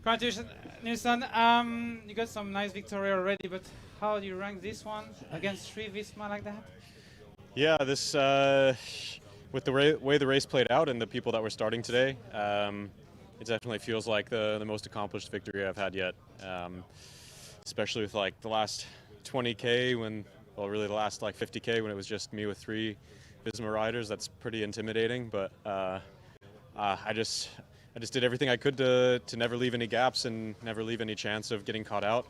Congratulations, Neilson. You got some nice victory already, but how do you rank this one against three Visma like that? Yeah, this with the way the race played out and the people that were starting today, it definitely feels like the most accomplished victory I've had yet. Especially with like the last 20K well, really the last like 50K when it was just me with three Visma riders. That's pretty intimidating, but I just did everything I could to never leave any gaps and never leave any chance of getting caught out.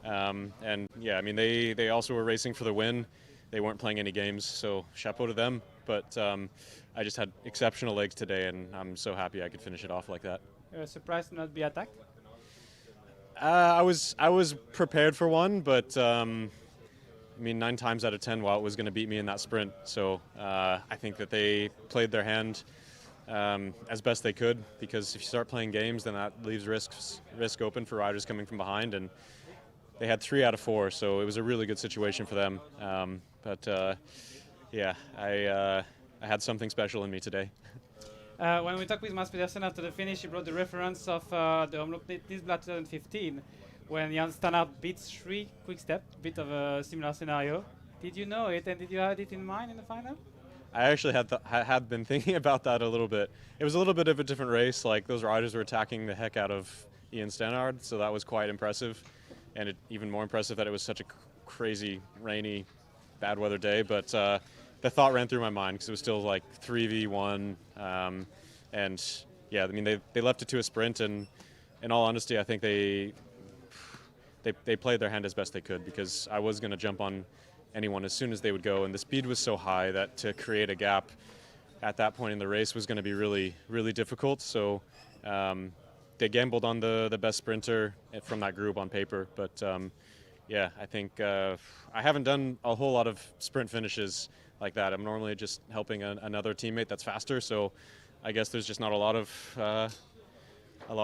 And yeah, I mean they also were racing for the win. They weren't playing any games, so chapeau to them. But I just had exceptional legs today, and I'm so happy I could finish it off like that. You're surprised to not be attacked? I was prepared for one, but I mean 9 times out of 10, Wout was going to beat me in that sprint. So I think that they played their hand as best they could, because if you start playing games, then that leaves risk open for riders coming from behind, and they had 3 out of 4, so it was a really good situation for them. Yeah, I had something special in me today. When we talked with Mads Pedersen after the finish, he brought the reference of the Omloop Nieuwsblad 2015, when Jan Stannard beat 3 quick step, bit of a similar scenario. Did you know it, and did you have it in mind in the final? I actually had been thinking about that a little bit. It was a little bit of a different race. Like, those riders were attacking the heck out of Ian Stannard, so that was quite impressive. And even more impressive that it was such a crazy, rainy, bad weather day. But the thought ran through my mind because it was still like 3v1. And yeah, I mean, they left it to a sprint. And in all honesty, I think they played their hand as best they could, because I was going to jump on anyone as soon as they would go. And the speed was so high that to create a gap at that point in the race was going to be really, really difficult. So they gambled on the best sprinter from that group on paper, but yeah, I think I haven't done a whole lot of sprint finishes like that. I'm normally just helping another teammate that's faster, so I guess there's just not a lot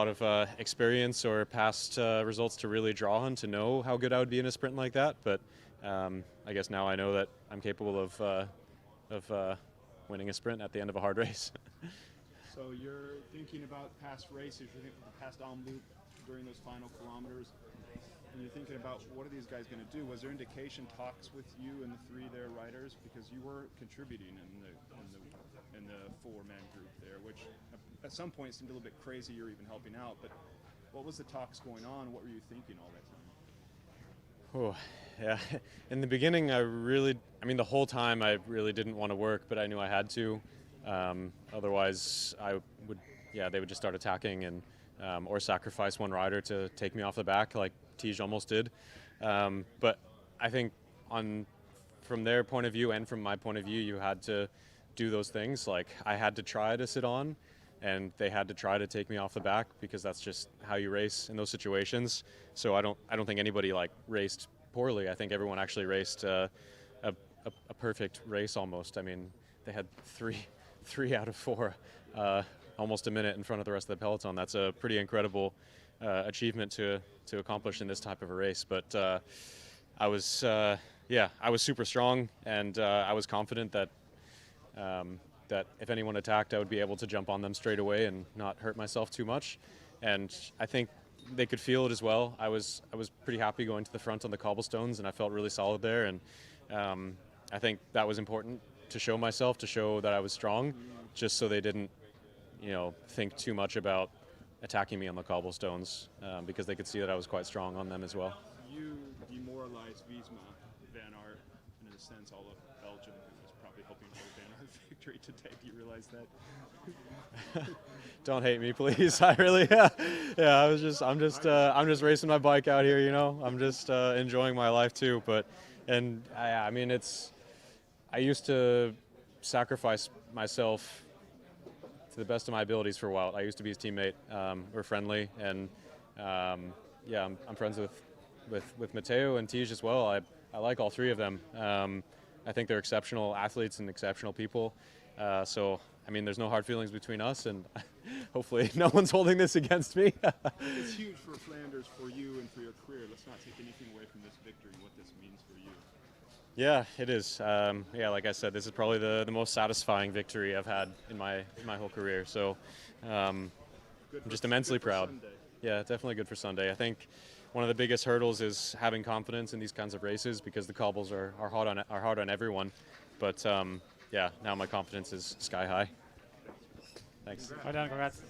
of experience or past results to really draw on to know how good I would be in a sprint like that. But I guess now I know that I'm capable of winning a sprint at the end of a hard race. So you're thinking about past races, you're thinking about the past Omloop during those final kilometers, and you're thinking about what are these guys going to do? Was there indication talks with you and the 3 there riders, because you were contributing in the 4-man group there, which at some point seemed a little bit crazy. You're even helping out, but what was the talks going on? What were you thinking all that time? Oh, yeah. In the beginning, the whole time I really didn't want to work, but I knew I had to. Otherwise, they would just start attacking and or sacrifice one rider to take me off the back, like Tej almost did. But I think from their point of view and from my point of view, you had to do those things. Like, I had to try to sit on, and they had to try to take me off the back, because that's just how you race in those situations. So I don't think anybody like raced poorly. I think everyone actually raced a perfect race almost. I mean, they had 3 out of 4, almost a minute in front of the rest of the peloton. That's a pretty incredible achievement to accomplish in this type of a race. But I was super strong, and I was confident that if anyone attacked, I would be able to jump on them straight away and not hurt myself too much. And I think they could feel it as well. I was pretty happy going to the front on the cobblestones, and I felt really solid there. And I think that was important to show myself, to show that I was strong, just so they didn't, think too much about attacking me on the cobblestones, because they could see that I was quite strong on them as well. You demoralized Visma, Van Aert, and in a sense all of Belgium, who was probably hoping for a Van Aert victory today. Do you realize that? Don't hate me, please. I really, yeah. I'm just racing my bike out here. I'm just enjoying my life too. I used to sacrifice myself to the best of my abilities for Wout. I used to be his teammate. We're friendly, and I'm friends with Matteo and Tej as well. I like all 3 of them. I think they're exceptional athletes and exceptional people. So there's no hard feelings between us, and hopefully no one's holding this against me. It's huge for Flanders, for you, and for your career. Let's not take anything away from this victory, what this means for you. Yeah, it is. Like I said, this is probably the most satisfying victory I've had in my whole career. So I'm just immensely proud. Yeah, definitely good for Sunday. I think one of the biggest hurdles is having confidence in these kinds of races because the cobbles are hard on everyone. But yeah, now my confidence is sky high. Thanks. Well done, congrats.